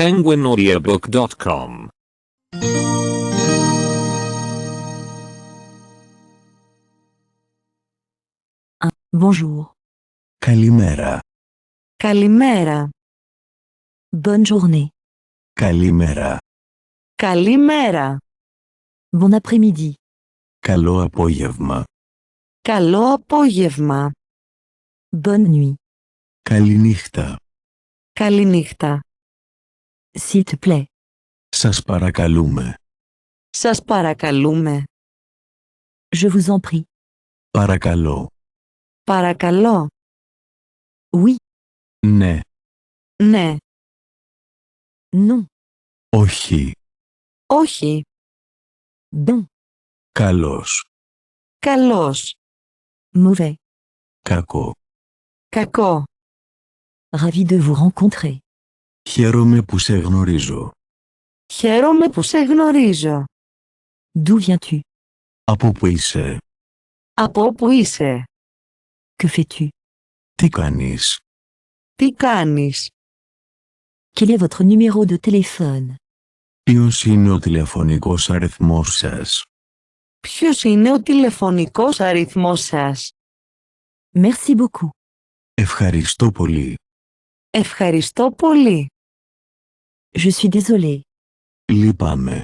penguinaudiobook.com. Bonjour. Kalimera. Kalimera. Bonne journée. Kalimera. Kalimera. Bon après-midi. Καλό απόγευμα. Καλό απόγευμα. Bonne nuit. Καληνύχτα. Καληνύχτα. S'il te plaît. Σας παρακαλούμε. Σας παρακαλούμε. Je vous en prie. Παρακαλώ. Παρακαλώ. Oui. Ναι. Ναι. Non. Όχι. Όχι. Bon. Καλός. Καλός. Mauvais. Κακό. Κακό. Ravi de vous rencontrer. Χαίρομαι που σε γνωρίζω. Χαίρομαι που σε γνωρίζω. D'où viens-tu? Από πού είσαι? Από όπου είσαι? Que fais-tu? Τι κάνεις? Τι κάνεις? Quel est votre numéro de téléphone? Ποιος είναι ο τηλεφωνικός αριθμός σας? Ποιος είναι ο τηλεφωνικός αριθμός σας? Merci beaucoup. Ευχαριστώ πολύ. Ευχαριστώ πολύ. Je suis désolé. Λυπάμαι.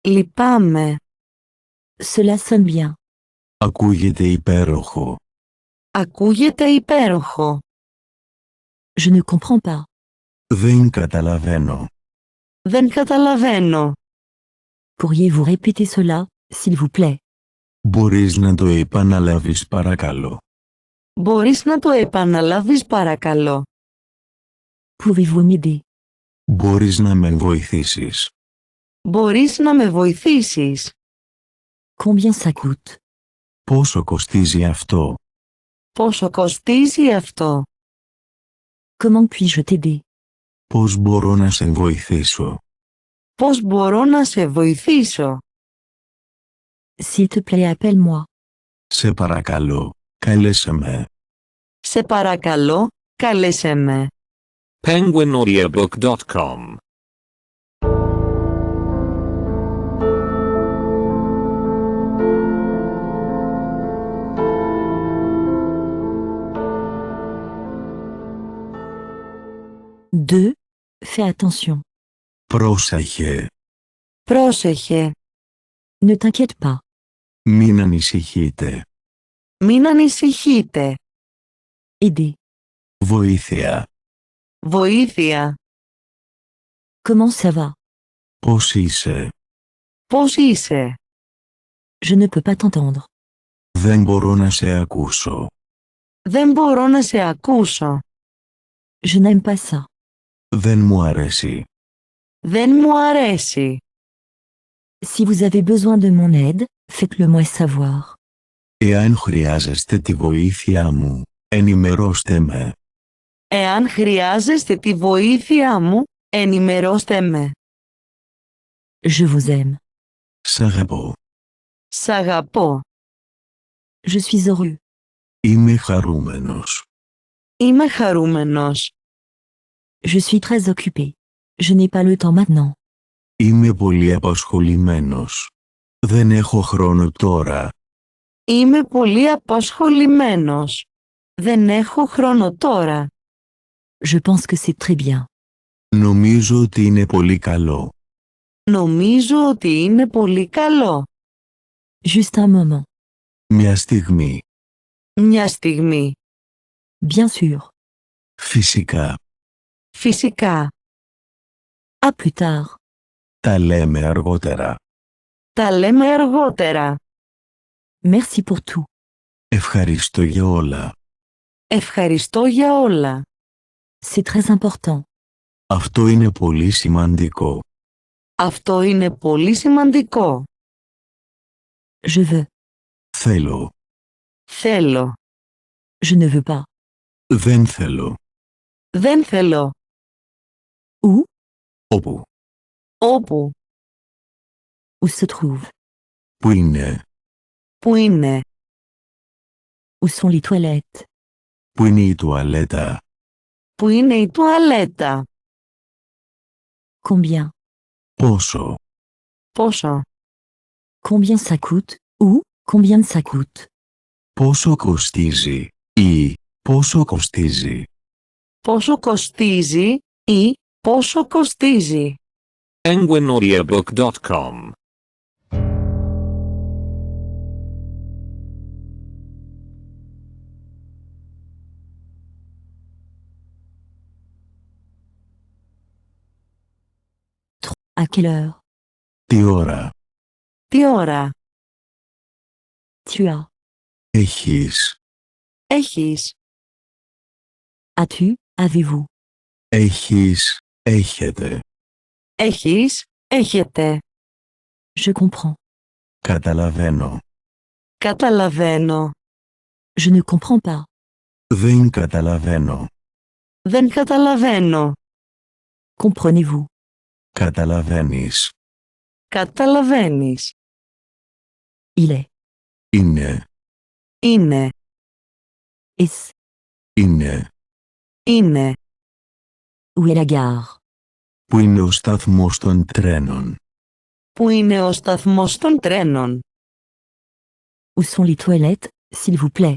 Λυπάμαι. Cela sonne bien. Ακούγεται υπέροχο. Ακούγεται υπέροχο. Je ne comprends pas. Δεν καταλαβαίνω. Δεν καταλαβαίνω. Pourriez-vous répéter cela, s'il vous plaît? Μπορείς να το επαναλάβεις παρακαλώ? Μπορείς να το επαναλάβεις παρακαλώ? Pouvez-vous m'aider? Μπορείς να με βοηθήσεις? Μπορείς να με βοηθήσεις? Combien ça coûte? Πόσο κοστίζει αυτό? Πόσο κοστίζει αυτό? Comment puis-je t'aider? Πώς μπορώ να σε βοηθήσω? Πώς μπορώ να σε βοηθήσω? S'il te plaît, appelle-moi. Σε παρακαλώ, κάλεσε με. Σε παρακαλώ, κάλεσέ με. penguinaudiobook.com. Deux. Fais attention. Πρόσεχε. Πρόσεχε. Ne t'inquiète pas. Μην ανησυχείτε. Μην ανησυχείτε. Aider. Βοήθεια. Βοήθεια. Comment ça va? Πώς είσαι? Πώς είσαι? Je ne peux pas t'entendre. Δεν μπορώ να σε ακούσω. Δεν μπορώ να σε ακούσω. Je n'aime pas ça. Δεν μου αρέσει. Δεν μου αρέσει. Si vous avez besoin de mon aide, faites-le moi savoir. Εάν χρειάζεστε τη βοήθειά μου, ενημερώστε με. Εάν χρειάζεστε τη βοήθειά μου, ενημερώστε με. Je vous aime. Σ' αγαπώ. Σ' αγαπώ. Je suis heureux. Είμαι χαρούμενος. Είμαι χαρούμενος. Je suis très occupé. Je n'ai pas le temps maintenant. Είμαι πολύ απασχολημένος. Δεν έχω χρόνο τώρα. Είμαι πολύ απασχολημένος. Δεν έχω χρόνο τώρα. Je pense que c'est très bien. Νομίζω ότι είναι πολύ καλό. Νομίζω ότι είναι πολύ καλό. Juste un moment. Μια στιγμή. Μια στιγμή. Bien sûr. Φυσικά. Φυσικά. À plus tard. Τα λέμε αργότερα. Τα λέμε αργότερα. Merci pour tout. Ευχαριστώ για όλα. Ευχαριστώ για όλα. C'est très important. Αυτό είναι πολύ σημαντικό. Αυτό είναι πολύ σημαντικό. Je veux. Θέλω. Θέλω. Je ne veux pas. Δεν θέλω. Δεν θέλω. Où? Όπου. Όπου. Où se trouve? Πού είναι? Πού είναι? Où sont les toilettes? Πού είναι η τουαλέτα? Πού είναι η τουαλέτα? Combien? Πόσο. Πόσο. Combien ça coûte? Ou, combien ça coûte? Πόσο κοστίζει ή πόσο κοστίζει. Πόσο κοστίζει ή πόσο κοστίζει. penguinaudiobook.com À quelle heure? Τι ώρα. Τι ώρα. Tu as. Έχεις. Έχεις. As-tu, avez-vous? Έχεις. Έχετε. Έχεις. Έχετε. Je comprends. Καταλαβαίνω. Καταλαβαίνω. Je ne comprends pas. Δεν καταλαβαίνω. Δεν καταλαβαίνω. Comprenez-vous? Καταλαβαίνεις. Καταλαβαίνεις. Il est. Είναι. Είναι. Est-ce? Είναι. Είναι. Où est la gare? Που είναι ο σταθμός των τρένων. Πού είναι ο σταθμός των τρένων. Où sont les toilettes, s'il vous plaît?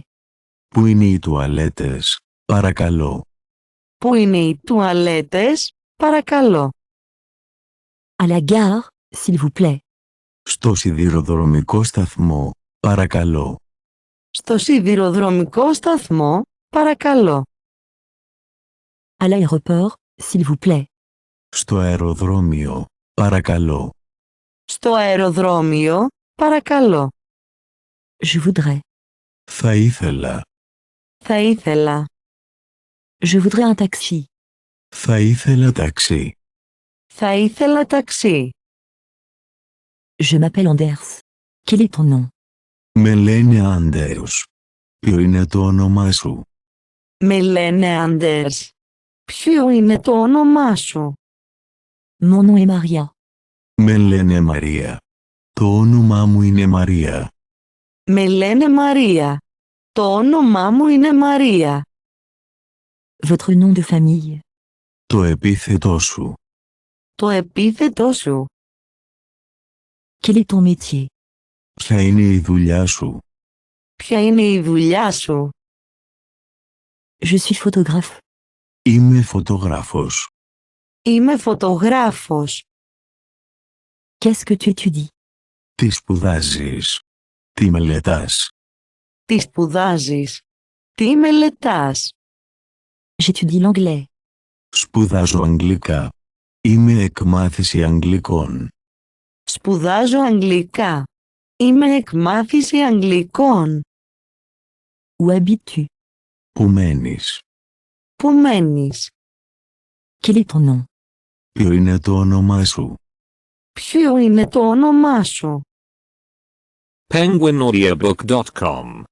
Που είναι οι τουαλέτες. Παρακαλώ. Πού είναι οι τουαλέτες, παρακαλώ. À la gare, s'il vous plaît. Στο σιδηροδρομικό σταθμό. Παρακαλώ. Στο σιδηροδρομικό σταθμό, παρακαλώ. À l'aéroport, s'il vous plaît. Στο αεροδρόμιο. Παρακαλώ. Στο αεροδρόμιο, παρακαλώ. Je voudrais. Θα ήθελα. Θα ήθελα. Je voudrais un taxi. Θα ήθελα ταξί. Θα ήθελα ταξί. Je m'appelle Anders. Quel est ton nom? Με λένε Άντερος. Ποιο είναι το όνομά σου. Με λένε Anders. Ποιο είναι το όνομά σου. Mon nom est Maria. Με λένε Μαρία. Το όνομά μου είναι Μαρία. Με λένε Μαρία. Το όνομά μου είναι Μαρία. Votre nom de famille? Το επίθετό σου. Το επίθετό σου. Quel est ton métier? Ποια είναι η δουλειά σου. Ποια είναι η δουλειά σου. Je suis photographe. Είμαι φωτογράφος. Είμαι φωτογράφος. Qu'est-ce que tu étudies? Τι σπουδάζεις. Τι μελετάς. Τι σπουδάζεις. Τι μελετάς. J'étudie l'anglais. Σπουδάζω αγγλικά. Είμαι εκμάθηση αγγλικών. Σπουδάζω αγγλικά. Είμαι εκμάθηση αγγλικών. Où habites-tu? Πού μένεις. Πού μένεις. Quel est ton nom? Ποιο είναι το όνομά σου. Ποιο είναι το όνομά σου. penguinaudiobook.com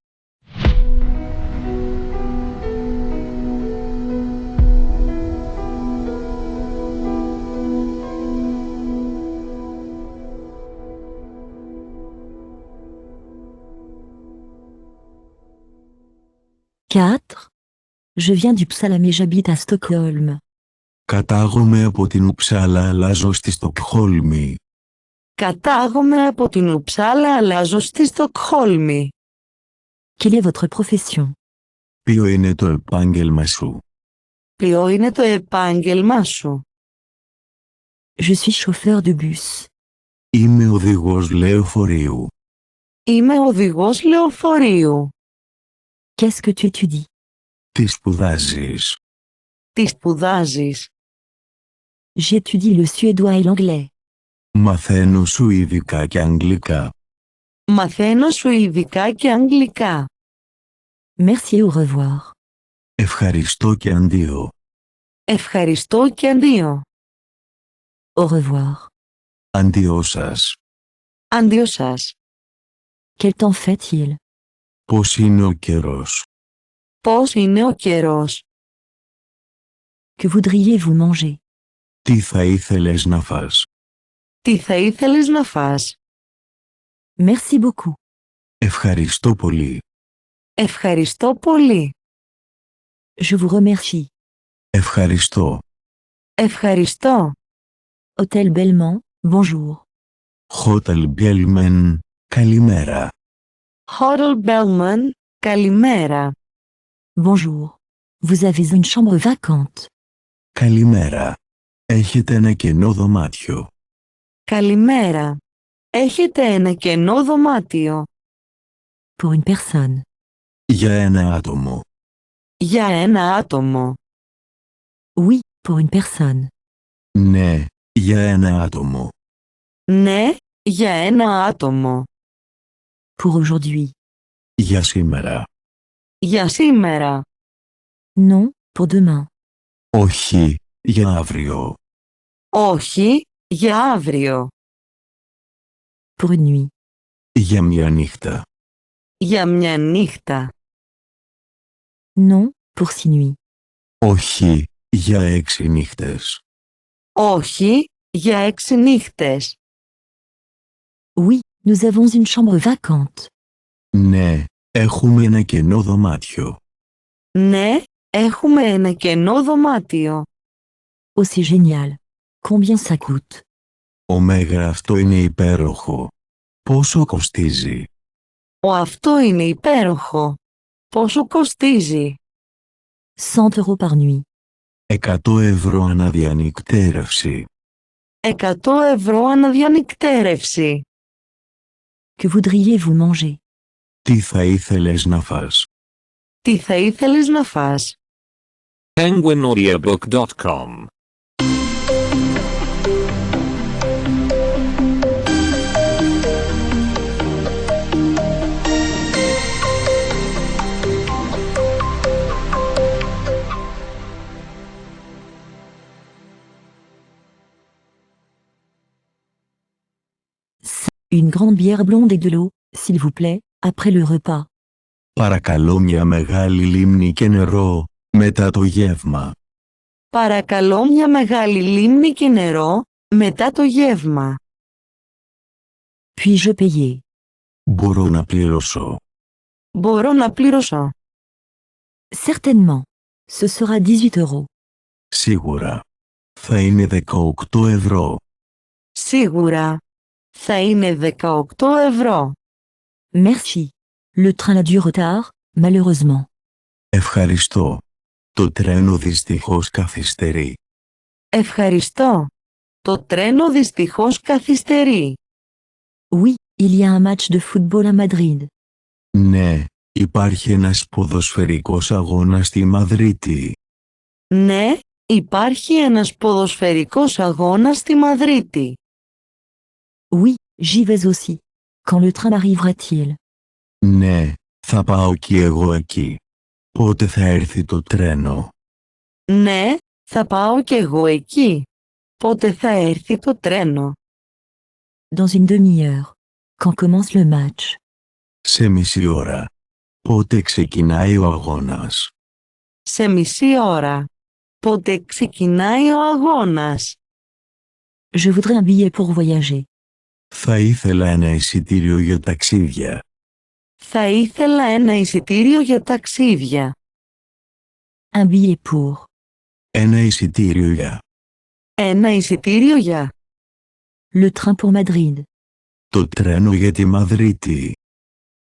Quatre. Je viens du Psalam et j'habite à Stockholm. Κατάγομαι από την Ουψάλα αλλά ζω στη Στοκχόλμη. Κατάγομαι από την Ουψάλα αλλά ζω στη Στοκχόλμη. Quelle est votre profession? Ποιο είναι το επάγγελμα σου. Ποιο είναι το επάγγελμά σου. Je suis chauffeur de bus. Είμαι οδηγός λεωφορείου. Είμαι οδηγός λεωφορείου. Qu'est-ce que tu étudies? Τι σπουδάζεις. Τι σπουδάζεις. J'étudie le suédois et l'anglais. Μαθαίνω σουηδικά και αγγλικά. Μαθαίνω σουηδικά και αγγλικά. Merci et au revoir. Ευχαριστώ και αντίο. Ευχαριστώ και αντίο. Au revoir. Αντίο σας. Αντίο σας. Quel temps fait-il? Πώς είναι ο καιρός. Πώς είναι ο καιρός. Que voudriez-vous manger? Τι θα ήθελες να φας. Τι θα ήθελες να φας. Merci beaucoup. Ευχαριστώ πολύ. Ευχαριστώ πολύ. Je vous remercie. Ευχαριστώ. Ευχαριστώ. Hôtel Belmont, bonjour. Hotel Bellman, καλημέρα. Hotel Bellman, καλημέρα. Bonjour. Vous avez une chambre vacante. Καλημέρα. Έχετε ένα κενό δωμάτιο. Καλημέρα. Έχετε ένα κενό δωμάτιο. Pour une personne. Για ένα άτομο. Για ένα άτομο. Oui, pour une personne. Ναι, για ένα άτομο. Ναι, για ένα άτομο. Pour aujourd'hui. Για σήμερα. Για σήμερα. Non, pour demain. Όχι, για αύριο. Όχι, για αύριο. Pour une nuit. Για μια νύχτα. Για μια νύχτα. Non, pour 6 nuits. Όχι, για 6 νύχτες. Όχι, για 6 νύχτες. Oui, nous avons une chambre vacante. Ναι, έχουμε ένα κενό δωμάτιο. Ναι, έχουμε ένα κενό δωμάτιο. Oh, c'est génial. Combien ça coûte? Ωμέγα, αυτό είναι υπέροχο. Πόσο κοστίζει? Αυτό είναι υπέροχο. Πόσο κοστίζει? 100 euros par nuit. 100 € αναδιανυκτέρευση. 100 € αναδιανυκτέρευση. Que voudriez-vous manger? Τι θα ήθελες να φας? Τι θα ήθελες να φας? penguinaudiobook.com Une grande bière blonde et de l'eau, s'il vous plaît, après le repas. Παρακαλώ μια μεγάλη λίμνη και νερό, μετά το γεύμα. Παρακαλώ μια μεγάλη λίμνη και νερό, μετά το γεύμα. Puis-je payer? Μπορώ να πληρώσω? Μπορώ να πληρώσω? Certainement. Ce sera 18 euros. Σίγουρα. Θα είναι 18 €. Σίγουρα. Θα είναι 18 €. Merci. Le train a du retard, malheureusement. Ευχαριστώ. Το τρένο δυστυχώς καθυστερεί. Ευχαριστώ. Το τρένο δυστυχώς καθυστερεί. Oui, il y a un match de football à Madrid. Ναι, υπάρχει ένας ποδοσφαιρικός αγώνας στη Μαδρίτη. Ναι, υπάρχει ένας ποδοσφαιρικός αγώνας στη Μαδρίτη. Oui, j'y vais aussi. Quand le train arrivera-t-il? Ναι, θα πάω κι εγώ εκεί. Πότε θα έρθει το τρένο? Ναι, θα πάω κι εγώ εκεί. Πότε θα έρθει το τρένο? Dans une demi-heure. Quand commence le match? Σε μισή ώρα. Πότε ξεκινάει ο αγώνας? Σε μισή ώρα. Πότε ξεκινάει ο αγώνας? Je voudrais un billet pour voyager. Θα ήθελα ένα εισιτήριο για ταξίδια. Θα ήθελα ένα εισιτήριο για ταξίδια. Un billet pour. Ένα εισιτήριο για. Ένα εισιτήριο για. Le train pour Madrid. Το τρένο για τη Μαδρίτη.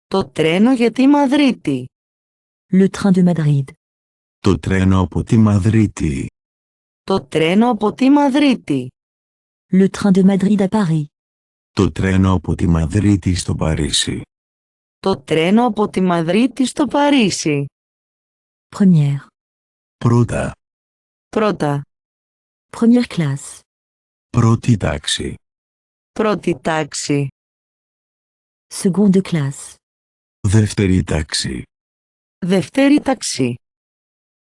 Το τρένο για τη Μαδρίτη. Le train de Madrid. Το τρένο από τη Μαδρίτη. Το τρένο από τη Μαδρίτη. Le train de Madrid à Paris. Το τρένο από τη Μαδρίτη στο Παρίσι. Το τρένο από τη Μαδρίτη στο Παρίσι. Première. Πρώτα. Πρώτα. Première classe. Πρώτη τάξη. Πρώτη τάξη. Seconde classe. Δεύτερη τάξη. Δεύτερη τάξη.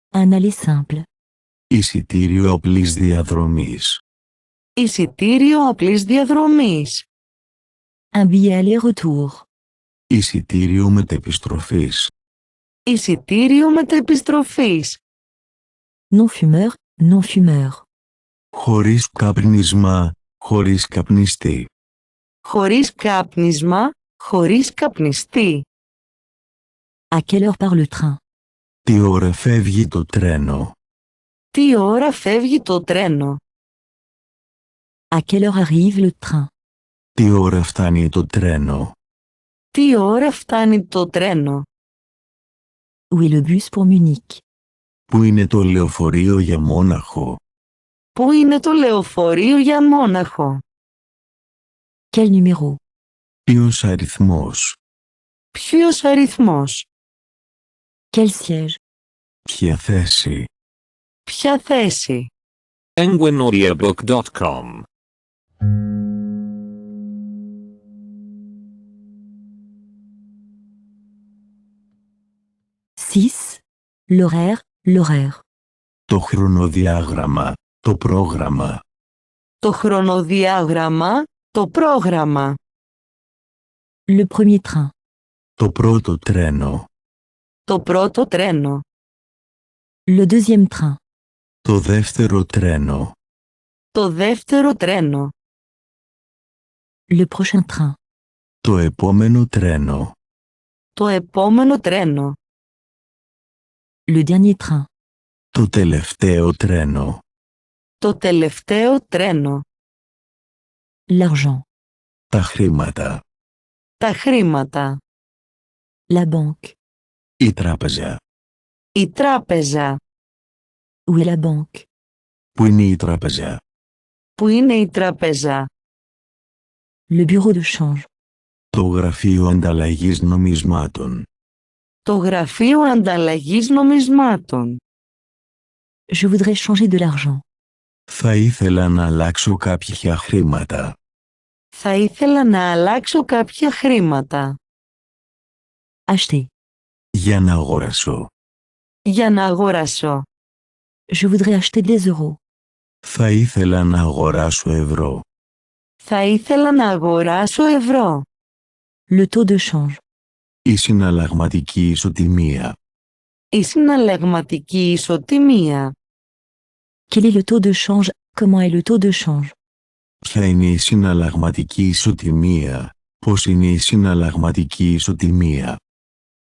Un aller simple. Εισιτήριο απλής διαδρομής. Εισιτήριο απλής διαδρομής. Un billet aller-retour. Εισιτήριο μετεπιστροφής. Εισιτήριο μετεπιστροφής. Non-fumeur, non-fumeur. Χωρίς καπνίσμα, χωρίς καπνιστή. Χωρίς κάπνισμα, χωρίς καπνιστή. À quelle heure part le train? Τι ώρα φεύγει το τρένο? Τι ώρα φεύγει το τρένο? À quelle heure arrive le train? Τι ώρα φτάνει το τρένο? Τι ώρα φτάνει το τρένο? Où est le bus pour Munich? Πού είναι το λεωφορείο για Μόναχο? Πού είναι το λεωφορείο για Μόναχο? Quel numéro? Ποιος αριθμός? Ποιος αριθμός? Quel siège? Ποια θέση? Ποια θέση? penguinaudiobook.com Six. L'horaire. Το χρονοδιάγραμμα, το πρόγραμμα. Το χρονοδιάγραμμα, το πρόγραμμα. Le premier train. Το πρώτο τρένο. Το πρώτο τρένο. Le deuxième train. Το δεύτερο τρένο. Το δεύτερο τρένο. Le prochain train. Το επόμενο τρένο. Το επόμενο τρένο. Le dernier train. Το τελευταίο τρένο. Το τελευταίο τρένο. L'argent. Τα χρήματα. Τα χρήματα. La banque. Η τράπεζα. Η τράπεζα. Où est la banque? Πού είναι η τράπεζα? Πού είναι η τράπεζα? Le bureau de change. Το γραφείο ανταλλαγής νομισμάτων. Το γραφείο ανταλλαγής νομισμάτων. Je voudrais changer de l'argent. Θα ήθελα να αλλάξω κάποια χρήματα. Θα ήθελα να αλλάξω κάποια χρήματα. Acheter. Για να αγοράσω. Για να αγοράσω. Je voudrais acheter des euros. Θα ήθελα να αγοράσω ευρώ. Θα ήθελα να αγοράσω ευρώ. Le taux de change. Η συναλλαγματική ισοτιμία. Η συναλλαγματική ισοτιμία. Quel est le taux de change? Comment est le taux de change? Ποια είναι η συναλλαγματική ισοτιμία? Πώς είναι η συναλλαγματική ισοτιμία?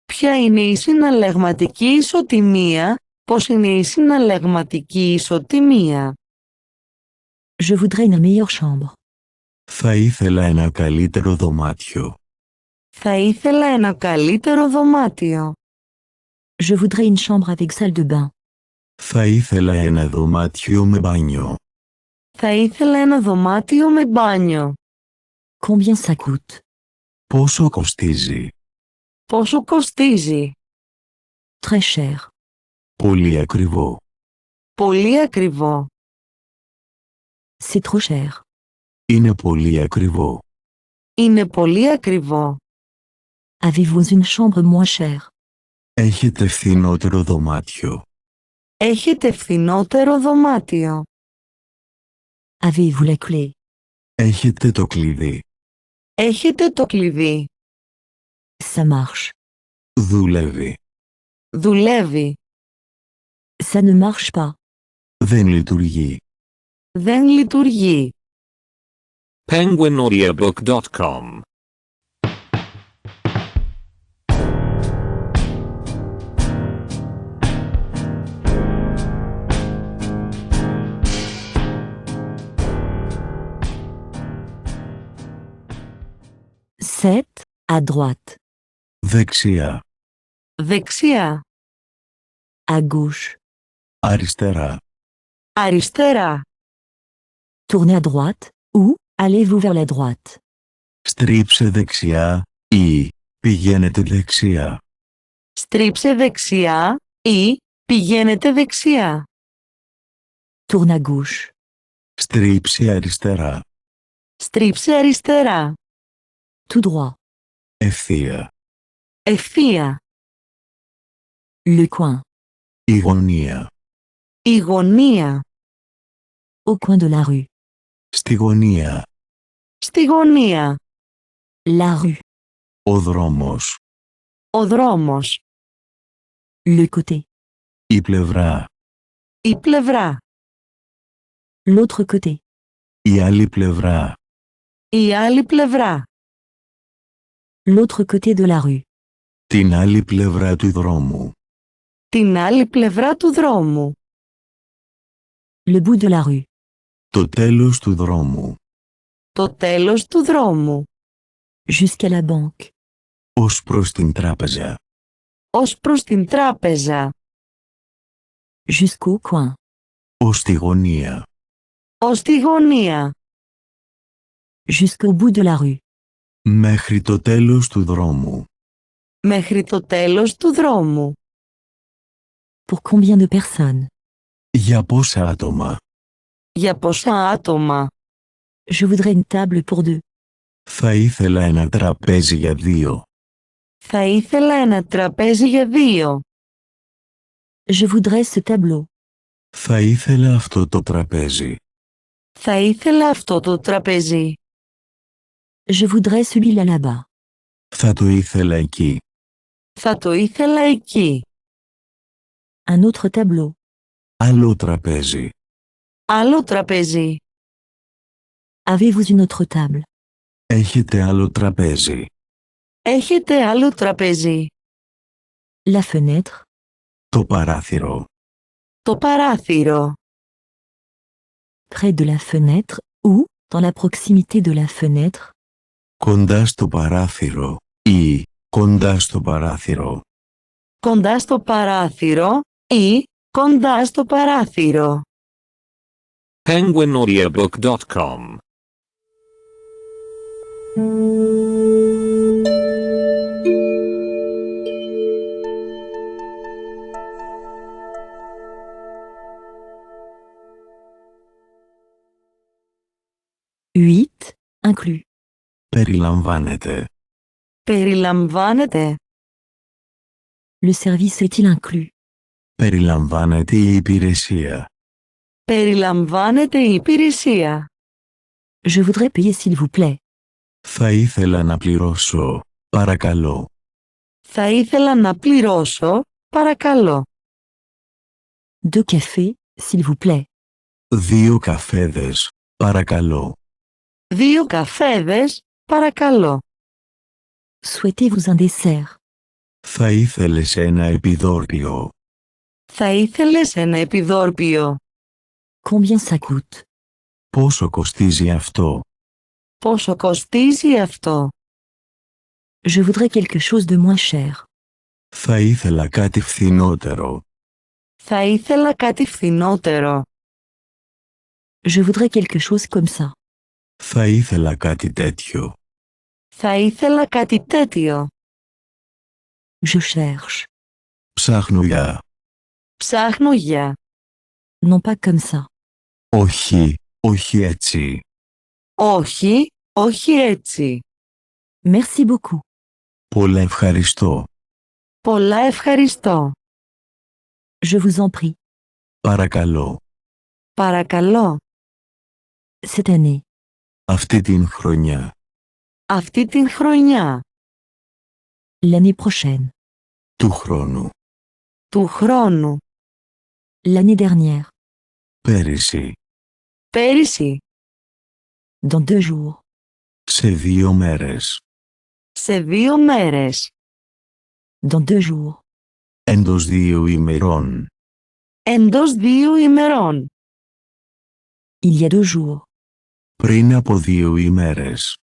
Ποια είναι η συναλλαγματική ισοτιμία? Πώς είναι η συναλλαγματική ισοτιμία? Je voudrais une meilleure chambre. Θα ήθελα ένα καλύτερο δωμάτιο. Θα ήθελα ένα καλύτερο δωμάτιο. Je voudrais une chambre avec salle de bain. Θα ήθελα ένα δωμάτιο με μπάνιο. Θα ήθελα ένα δωμάτιο με μπάνιο. Combien ça coûte? Πόσο κοστίζει? Πόσο κοστίζει? Très cher. Πολύ ακριβό. Πολύ ακριβό. C'est trop cher. Είναι πολύ ακριβό. Είναι πολύ ακριβό. Avez-vous une chambre moins chère? Έχετε φθηνότερο δωμάτιο. Έχετε φθηνότερο δωμάτιο. Avez-vous la clé? Έχετε το κλειδί. Έχετε το κλειδί. Ça marche. Δουλεύει. Δουλεύει. Ça ne marche pas. Δεν λειτουργεί. Δεν λειτουργεί. penguinaudiobook.com Sept. À droite. Δεξιά. Δεξιά. À gauche. Αριστερά. Αριστερά. Tournez à droite, ou allez-vous vers la droite. Στρίψε δεξιά ή πηγαίνετε δεξιά. Στρίψε δεξιά ή πηγαίνετε δεξιά. Tourne à gauche. Στρίψε αριστερά. Στρίψε αριστερά. Tout droit. Ευθεία. Ευθεία. Le coin. Η γωνία. Η γωνία. Au coin de la rue. Στη γωνία. Στη γωνία. La rue. Ο δρόμος. Ο δρόμος. Le côté. Η πλευρά. Η πλευρά. L'autre côté. Η άλλη πλευρά. Η άλλη πλευρά. L'autre côté de la rue. Την άλλη πλευρά του δρόμου. Την άλλη πλευρά του δρόμου. Le bout de la rue. Το τέλος του δρόμου. Το τέλος του δρόμου. Jusqu'à la banque. Ως προς την τράπεζα. Ως προς την τράπεζα. Jusqu'au coin. Ως τη γωνία. Ως τη γωνία. Jusqu'au bout de la rue. Μέχρι το τέλος του δρόμου. Μέχρι το τέλος του δρόμου. Pour combien de personnes? Για πόσα άτομα? Για πόσα άτομα? Je voudrais une table pour deux. Θα ήθελα ένα τραπέζι για 2. Θα ήθελα ένα τραπέζι για 2. Je voudrais ce tableau. Θα ήθελα αυτό το τραπέζι. Θα ήθελα αυτό το τραπέζι. Je voudrais celui-là là-bas. Θα το ήθελα εκεί. Θα το ήθελα εκεί. Un autre tableau. Άλλο τραπέζι. Άλλο τραπέζι. Avez-vous une autre table? Έχετε άλλο τραπέζι? Έχετε άλλο τραπέζι? La fenêtre. Το παράθυρο. Το παράθυρο. Près de la fenêtre, ou, dans la proximité de la fenêtre. Κοντά στο παράθυρο. Ή κοντά στο παράθυρο. Κοντά στο παράθυρο ή κοντά στο παράθυρο. penguinaudiobook.com Huit, inclus. Περιλαμβάνεται. Περιλαμβάνεται. Le service est-il inclus? Περιλαμβάνεται η υπηρεσία. Περιλαμβάνεται η υπηρεσία. Je voudrais payer s'il vous plaît. Θα ήθελα να πληρώσω. Παρακαλώ. Θα ήθελα να πληρώσω, παρακαλώ. Deux cafés, s'il vous plaît. 2 καφέδες. Παρακαλώ. 2 καφέδες, παρακαλώ. Souhaitez-vous un dessert? Θα ήθελες ένα επιδόρπιο? Θα ήθελες ένα επιδόρπιο? Combien ça coûte? Πόσο κοστίζει αυτό? Πόσο κοστίζει αυτό? Je voudrais quelque chose de moins cher. Θα ήθελα κάτι φθηνότερο. Θα ήθελα κάτι φθηνότερο. Je voudrais quelque chose comme ça. Θα ήθελα κάτι τέτοιο. Θα ήθελα κάτι τέτοιο. Je cherche. Ψάχνω για. Ψάχνω για. Non pas comme ça. Όχι, όχι έτσι. Όχι, όχι έτσι. Merci beaucoup. Πολλά ευχαριστώ. Πολλά ευχαριστώ. Je vous en prie. Παρακαλώ. Παρακαλώ. Cette année. Αυτή την χρονιά. Αυτή την χρονιά. L'année prochaine. Του χρόνου. Του χρόνου. L'année dernière. Πέρυσι. Πέρυσι. Dans 2 jours. Σε 2 μέρες. Σε 2 μέρες. Dans 2 jours. Εντός 2 ημερών. Εντός 2 ημερών. Il y a 2 jours. Πριν από 2 ημέρες.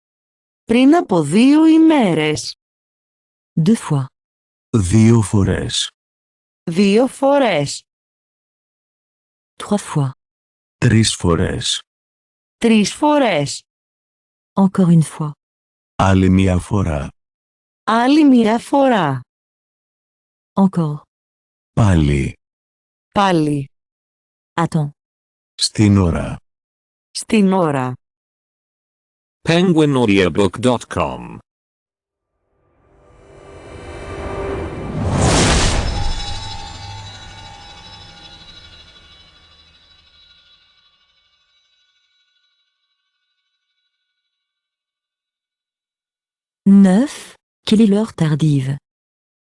Πριν από 2 ημέρες. 2 fois. 2 φορές. 2 φορές. 3 fois. 3 φορές. 3 φορές. Encore une fois. Άλλη μια φορά. Άλλη μια φορά. Encore. Πάλι. Πάλι. Attends. Στην ώρα. Στην ώρα. penguinaudiobook.com Neuf. Quelle est l'heure tardive?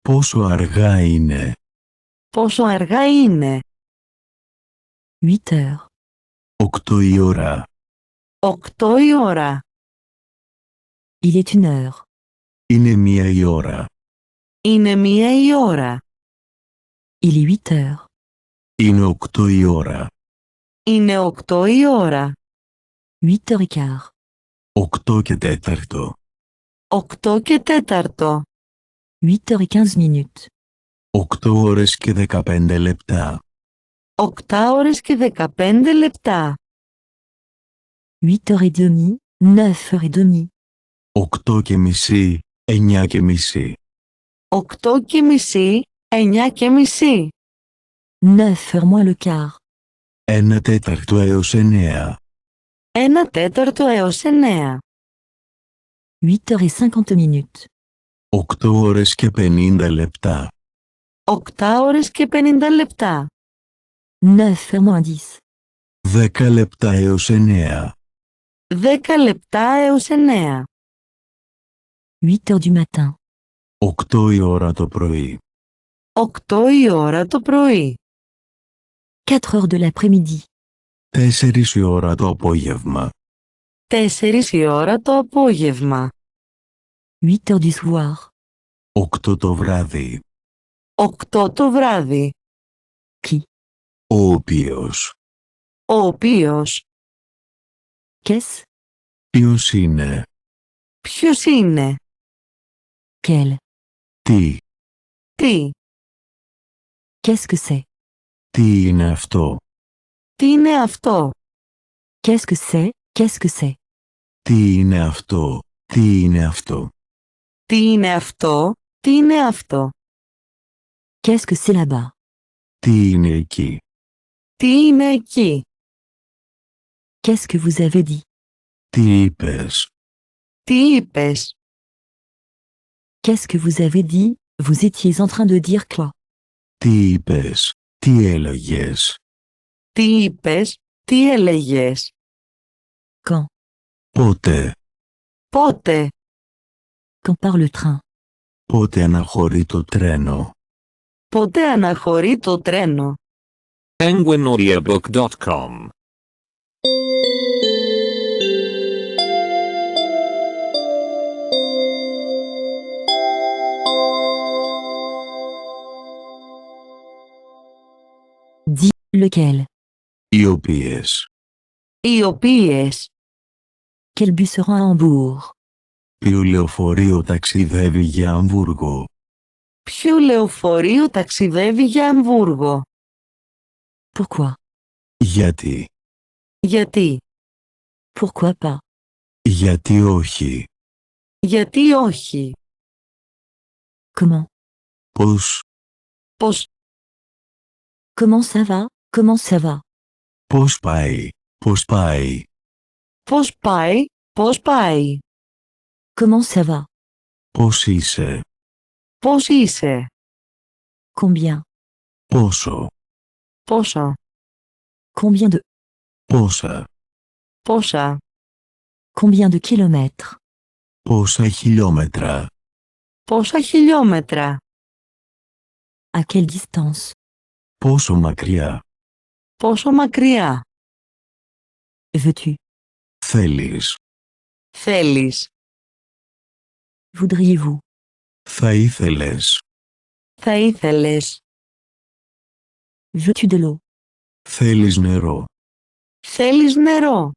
Πόσο αργά είναι? Πόσο αργά είναι? 8 heures. 8 η ώρα. 8 η ώρα. Il est 1 heure. Είναι 1 η ώρα. Είναι 1 η ώρα. Il est 8 heures. Είναι 8 η ώρα. Είναι 8 η ώρα. 8h15. 8 και 4. 8 και 4. 8h15 minutes. 8 ώρες και 15 λεπτά. 8 ώρες και 15 λεπτά. 8h30, 9h30. 8 και μισή, 9 και μισή. 8 και μισή, 9 και μισή. 9h moins le quart. 1 τέταρτο έως 9. 1 τέταρτο έως 9. 8h50 minutes. 8 ώρες και 50 λεπτά. 8 ώρες και 50 λεπτά. 9h moins 10. 10 λεπτά έως 9. 10 λεπτά έως 9. 8h du matin. 8 η ώρα το πρωί. 8 η ώρα το πρωί. 4h de l'après-midi. 4 η ώρα το απόγευμα. 4 η ώρα το απόγευμα. 8h du soir. 8 το βράδυ. 8 το βράδυ. Qui? Ο οποίος. Ο οποίος. Qu'est-ce? Ποιος είναι. Ποιος είναι. Quel? Τι. Τι. Qu'est-ce que c'est? Τι είναι αυτό. Τι είναι αυτό. Qu'est-ce que c'est? Qu'est-ce que c'est? Τι είναι αυτό. Τι είναι αυτό. Τι είναι αυτό. Τι είναι αυτό. Qu'est-ce que c'est là-bas? Τι είναι εκεί. Τι είναι εκεί. Qu'est-ce que vous avez dit? Τι είπες. Τι είπες. Qu'est-ce que vous avez dit? Vous étiez en train de dire quoi? Τι είπες. Τι έλεγες. Τι είπες. Τι έλεγες. Quand? Πότε. Πότε. Quand part le train? Πότε αναχωρεί το τρένο. Πότε αναχωρεί το τρένο. penguinaudiobook.com Dis, lequel? Οι οποίες. Οι οποίες. Quel bus se rend à Hambourg? Ποιο λεωφορείο ταξιδεύει για Αμβούργο. Ποιο λεωφορείο ταξιδεύει για Αμβούργο. Pourquoi? Γιατί. Γιατί. Pourquoi pas? Γιατί όχι. Γιατί όχι. Comment? Πώς. Πώς. Comment ça va? Comment ça va? Πώς πάει. Πώς πάει. Πώς πάει. Πώς πάει. Comment ça va? Πώς είσαι. Πώς είσαι. Combien? Πόσο. Πόσο. Combien de? Πόσα. Πόσα. Combien de kilomètres? Πόσα χιλιόμετρα. Πόσα χιλιόμετρα. À quelle distance? Πόσο μακριά. Πόσο μακριά. Veux-tu? Θέλεις. Θέλεις. Voudriez-vous? Θα ήθελες. Θα ήθελες. Veux-tu de l'eau? Θέλεις νερό. Θέλεις νερό.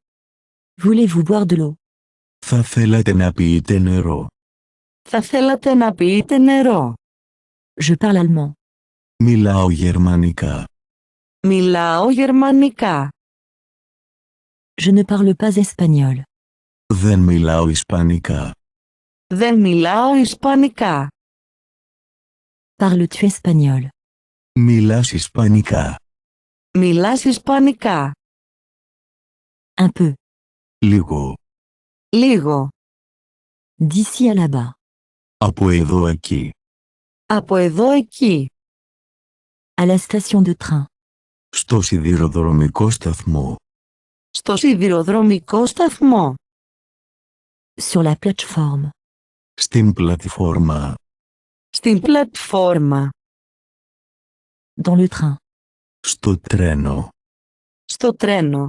Voulez-vous boire de l'eau? Θα θέλατε να πείτε νερό. Θα θέλατε να πείτε νερό. Je parle allemand. Μιλάω γερμανικά. Μιλάω γερμανικά. Je ne parle pas espagnol. Δεν μιλάω ισπανικά. Δεν μιλάω ισπανικά. Parles-tu espagnol? Μιλάς ισπανικά. Μιλάς ισπανικά. Un peu. Λίγο. Λίγο. D'ici à là-bas. Από εδώ εκεί. Από εδώ εκεί. À la station de train. Στο σιδηροδρομικό σταθμό. Στο σιδηροδρομικό σταθμό. Sur la plateforme. Στην πλατφόρμα. Στην πλατφόρμα. Dans le train. Στο τρένο. Στο τρένο.